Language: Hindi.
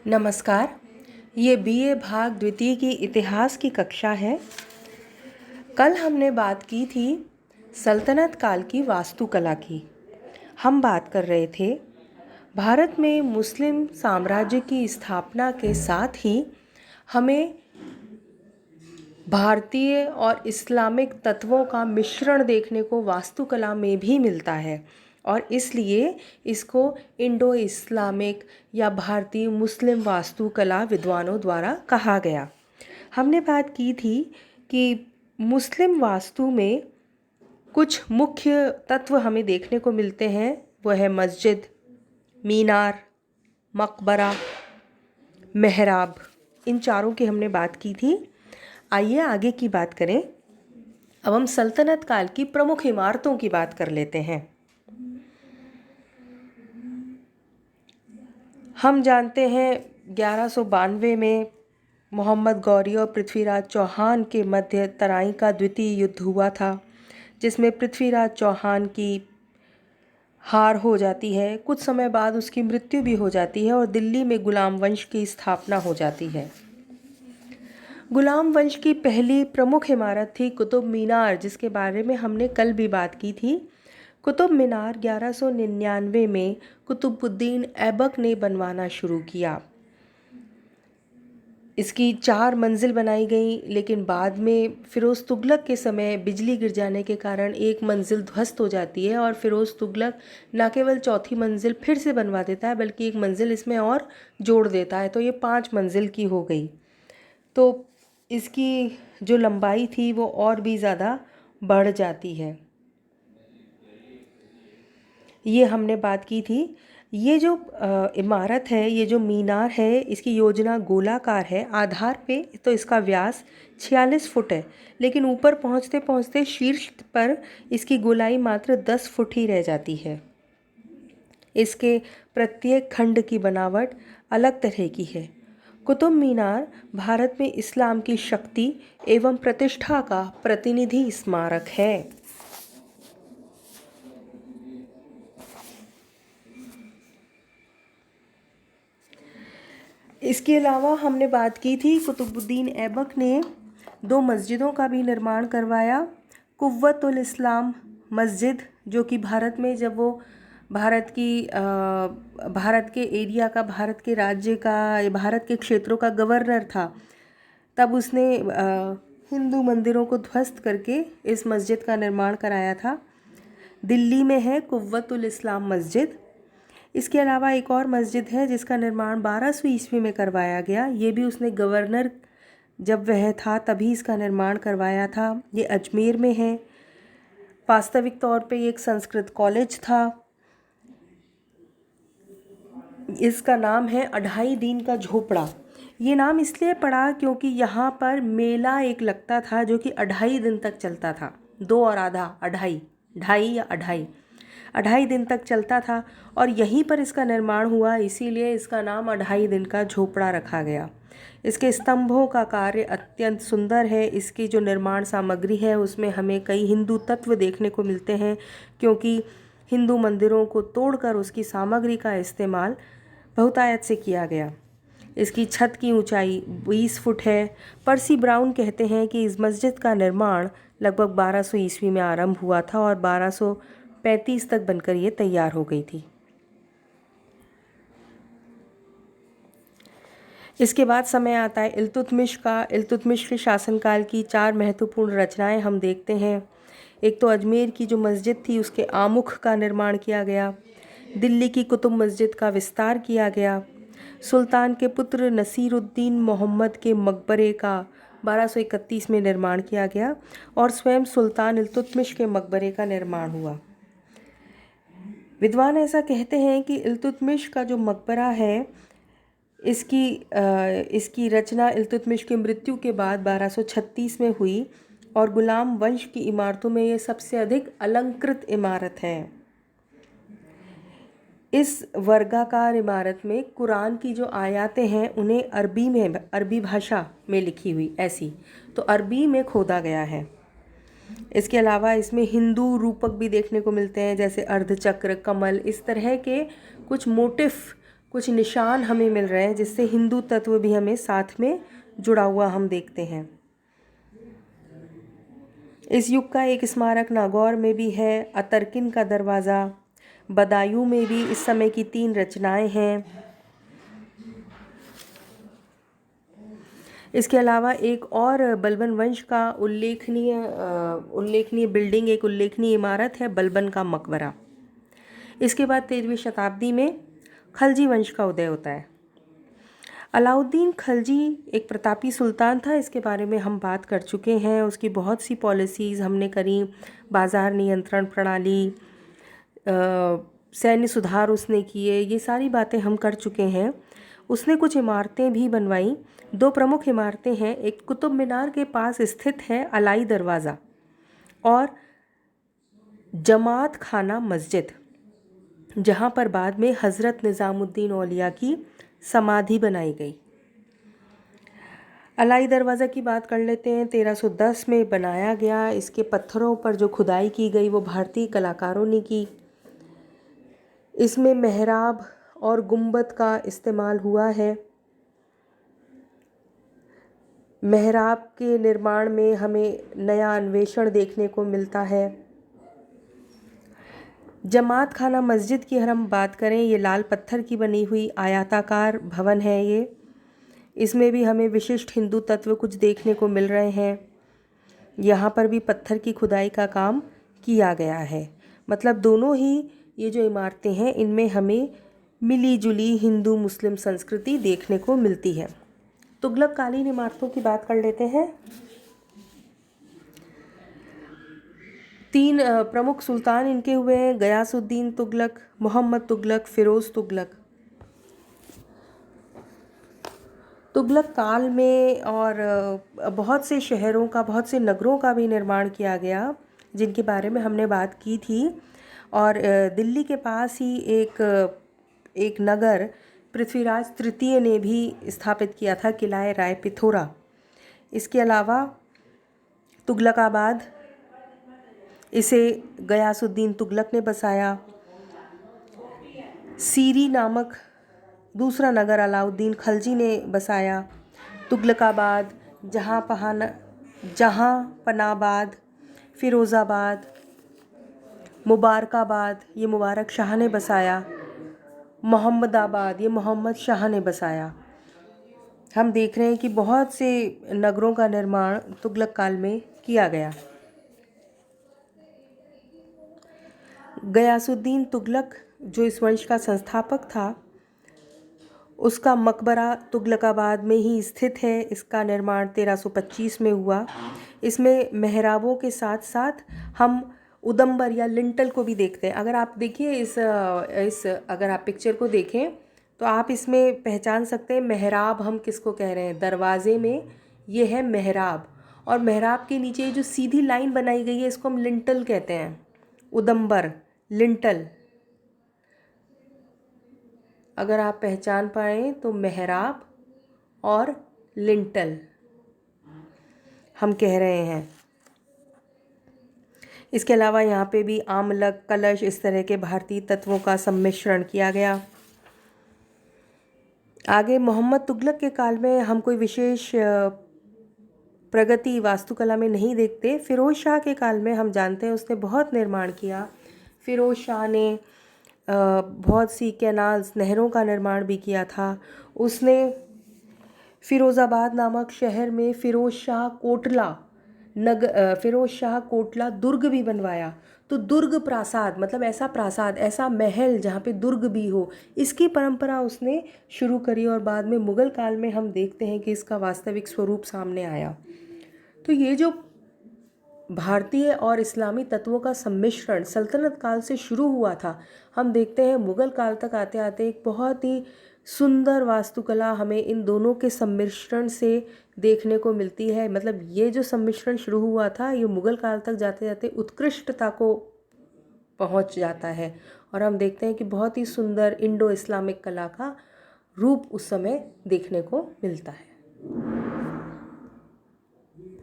नमस्कार। ये बीए भाग द्वितीय की इतिहास की कक्षा है। कल हमने बात की थी सल्तनत काल की वास्तुकला की। हम बात कर रहे थे भारत में मुस्लिम साम्राज्य की स्थापना के साथ ही हमें भारतीय और इस्लामिक तत्वों का मिश्रण देखने को वास्तुकला में भी मिलता है और इसलिए इसको इंडो इस्लामिक या भारतीय मुस्लिम वास्तुकला विद्वानों द्वारा कहा गया। हमने बात की थी कि मुस्लिम वास्तु में कुछ मुख्य तत्व हमें देखने को मिलते हैं। वह है मस्जिद, मीनार, मकबरा, मेहराब। इन चारों की हमने बात की थी। आइए आगे की बात करें। अब हम सल्तनत काल की प्रमुख इमारतों की बात कर लेते हैं। हम जानते हैं 1192 में मोहम्मद गौरी और पृथ्वीराज चौहान के मध्य तराई का द्वितीय युद्ध हुआ था, जिसमें पृथ्वीराज चौहान की हार हो जाती है। कुछ समय बाद उसकी मृत्यु भी हो जाती है और दिल्ली में गुलाम वंश की स्थापना हो जाती है। गुलाम वंश की पहली प्रमुख इमारत थी कुतुब मीनार, जिसके बारे में हमने कल भी बात की थी। कुतुब मीनार 1199 में कुतुबुद्दीन ऐबक ने बनवाना शुरू किया। इसकी 4 मंजिल बनाई गई, लेकिन बाद में फ़िरोज़ तुगलक के समय बिजली गिर जाने के कारण एक मंजिल ध्वस्त हो जाती है और फ़िरोज़ तुगलक न केवल चौथी मंजिल फिर से बनवा देता है बल्कि एक मंजिल इसमें और जोड़ देता है, तो ये 5 मंजिल की हो गई। तो इसकी जो लंबाई थी वो और भी ज़्यादा बढ़ जाती है। ये हमने बात की थी। ये जो इमारत है, ये जो मीनार है, इसकी योजना गोलाकार है। आधार पे तो इसका व्यास 46 फुट है, लेकिन ऊपर पहुंचते पहुंचते शीर्ष पर इसकी गोलाई मात्र 10 फुट ही रह जाती है। इसके प्रत्येक खंड की बनावट अलग तरह की है। कुतुब मीनार भारत में इस्लाम की शक्ति एवं प्रतिष्ठा का प्रतिनिधि स्मारक है। इसके अलावा हमने बात की थी कुतुबुद्दीन ऐबक ने 2 मस्जिदों का भी निर्माण करवाया। कुव्वतुल इस्लाम मस्जिद, जो कि भारत में जब वो भारत के एरिया का, भारत के राज्य का, भारत के क्षेत्रों का गवर्नर था, तब उसने हिंदू मंदिरों को ध्वस्त करके इस मस्जिद का निर्माण कराया था। दिल्ली में है कुव्वतुल इस्लाम मस्जिद। इसके अलावा एक और मस्जिद है जिसका निर्माण 1200 ईस्वी में करवाया गया। ये भी उसने गवर्नर जब वह था तभी इसका निर्माण करवाया था। ये अजमेर में है। वास्तविक तौर पे ये एक संस्कृत कॉलेज था। इसका नाम है अढ़ाई दिन का झोपड़ा। ये नाम इसलिए पड़ा क्योंकि यहाँ पर मेला एक लगता था जो कि 2.5 दिन तक चलता था। 2 और आधा, 2.5, 2.5 या 2.5 दिन तक चलता था और यहीं पर इसका निर्माण हुआ, इसीलिए इसका नाम 2.5 दिन का झोपड़ा रखा गया। इसके स्तंभों का कार्य अत्यंत सुंदर है। इसकी जो निर्माण सामग्री है उसमें हमें कई हिंदू तत्व देखने को मिलते हैं, क्योंकि हिंदू मंदिरों को तोड़कर उसकी सामग्री का इस्तेमाल बहुतायत से किया गया। इसकी छत की ऊंचाई 20 फुट है। पर्सी ब्राउन कहते हैं कि इस मस्जिद का निर्माण लगभग 1200 ईस्वी में आरंभ हुआ था और 1235 तक बनकर ये तैयार हो गई थी। इसके बाद समय आता है इल्तुतमिश का। इल्तुतमिश के शासनकाल की 4 महत्वपूर्ण रचनाएं हम देखते हैं। एक तो अजमेर की जो मस्जिद थी उसके आमुख का निर्माण किया गया। दिल्ली की कुतुब मस्जिद का विस्तार किया गया। सुल्तान के पुत्र नसीरुद्दीन मोहम्मद के मकबरे का 1231 में निर्माण किया गया और स्वयं सुल्तान इल्तुतमिश के मकबरे का निर्माण हुआ। विद्वान ऐसा कहते हैं कि इल्तुतमिश का जो मकबरा है, इसकी रचना इल्तुतमिश की मृत्यु के बाद 1236 में हुई और गुलाम वंश की इमारतों में ये सबसे अधिक अलंकृत इमारत है। इस वर्गाकार इमारत में कुरान की जो आयतें हैं उन्हें अरबी भाषा में लिखी हुई ऐसी तो अरबी में खोदा गया है। इसके अलावा इसमें हिंदू रूपक भी देखने को मिलते हैं, जैसे अर्धचक्र, कमल, इस तरह के कुछ मोटिफ, कुछ निशान हमें मिल रहे हैं जिससे हिंदू तत्व भी हमें साथ में जुड़ा हुआ हम देखते हैं। इस युग का एक स्मारक नागौर में भी है, अतरकिन का दरवाज़ा। बदायूं में भी इस समय की 3 रचनाएं हैं। इसके अलावा एक और बलबन वंश का उल्लेखनीय बिल्डिंग, एक उल्लेखनीय इमारत है बलबन का मकबरा। इसके बाद 13वीं शताब्दी में खलजी वंश का उदय होता है। अलाउद्दीन खलजी एक प्रतापी सुल्तान था, इसके बारे में हम बात कर चुके हैं। उसकी बहुत सी पॉलिसीज़ हमने करी, बाज़ार नियंत्रण प्रणाली, सैन्य सुधार उसने किए, ये सारी बातें हम कर चुके हैं। उसने कुछ इमारतें भी बनवाई। 2 प्रमुख इमारतें हैं, एक कुतुब मीनार के पास स्थित है अलाई दरवाज़ा और जमात खाना मस्जिद, जहाँ पर बाद में हज़रत निज़ामुद्दीन औलिया की समाधि बनाई गई। अलाई दरवाज़ा की बात कर लेते हैं। 1310 में बनाया गया। इसके पत्थरों पर जो खुदाई की गई वो भारतीय कलाकारों ने की। इसमें मेहराब और गुंबद का इस्तेमाल हुआ है। मेहराब के निर्माण में हमें नया अन्वेषण देखने को मिलता है। जमात खाना मस्जिद की अगर हम बात करें, ये लाल पत्थर की बनी हुई आयताकार भवन है ये। इसमें भी हमें विशिष्ट हिंदू तत्व कुछ देखने को मिल रहे हैं। यहाँ पर भी पत्थर की खुदाई का काम किया गया है। मतलब दोनों ही ये जो इमारतें हैं इनमें हमें मिली जुली हिंदू मुस्लिम संस्कृति देखने को मिलती है। तुगलक कालीन इमारतों की बात कर लेते हैं। 3 प्रमुख सुल्तान इनके हुए हैं, गयासुद्दीन तुगलक, मोहम्मद तुगलक, फिरोज़ तुगलक। तुगलक काल में और बहुत से शहरों का, बहुत से नगरों का भी निर्माण किया गया, जिनके बारे में हमने बात की थी। और दिल्ली के पास ही एक नगर पृथ्वीराज तृतीय ने भी स्थापित किया था, किला राय पिथोरा। इसके अलावा तुगलकाबाद, इसे गयासुद्दीन तुगलक ने बसाया। सीरी नामक दूसरा नगर अलाउद्दीन खलजी ने बसाया। तुगलकाबाद, जहाँपनाबाद, फिरोज़ाबाद, मुबारकाबाद, ये मुबारक शाह ने बसाया। मोहम्मदाबाद, ये मोहम्मद शाह ने बसाया। हम देख रहे हैं कि बहुत से नगरों का निर्माण तुगलक काल में किया गया। गयासुद्दीन तुगलक जो इस वंश का संस्थापक था, उसका मकबरा तुगलकाबाद में ही स्थित है। इसका निर्माण 1325 में हुआ। इसमें मेहराबों के साथ साथ हम उदंबर या लिंटल को भी देखते हैं। अगर आप देखिए अगर आप पिक्चर को देखें तो आप इसमें पहचान सकते हैं मेहराब हम किसको कह रहे हैं। दरवाजे में ये है मेहराब, और मेहराब के नीचे जो सीधी लाइन बनाई गई है इसको हम लिंटल कहते हैं। उदंबर, लिंटल, अगर आप पहचान पाएँ तो मेहराब और लिंटल हम कह रहे हैं। इसके अलावा यहाँ पे भी आमलक, कलश, इस तरह के भारतीय तत्वों का सम्मिश्रण किया गया। आगे मोहम्मद तुगलक के काल में हम कोई विशेष प्रगति वास्तुकला में नहीं देखते। फ़िरोज़ शाह के काल में हम जानते हैं उसने बहुत निर्माण किया। फ़िरोज़ शाह ने बहुत सी कैनाल्स, नहरों का निर्माण भी किया था। उसने फ़िरोज़ाबाद नामक शहर में फ़िरोज़ शाह कोटला दुर्ग भी बनवाया। तो दुर्ग प्रासाद मतलब ऐसा प्रासाद, ऐसा महल जहाँ पे दुर्ग भी हो, इसकी परंपरा उसने शुरू करी। और बाद में मुग़ल काल में हम देखते हैं कि इसका वास्तविक स्वरूप सामने आया। तो ये जो भारतीय और इस्लामी तत्वों का सम्मिश्रण सल्तनत काल से शुरू हुआ था, हम देखते हैं मुग़ल काल तक आते आते एक बहुत ही सुंदर वास्तुकला हमें इन दोनों के सम्मिश्रण से देखने को मिलती है। मतलब ये जो सम्मिश्रण शुरू हुआ था ये मुग़ल काल तक जाते जाते उत्कृष्टता को पहुंच जाता है, और हम देखते हैं कि बहुत ही सुंदर इंडो इस्लामिक कला का रूप उस समय देखने को मिलता है।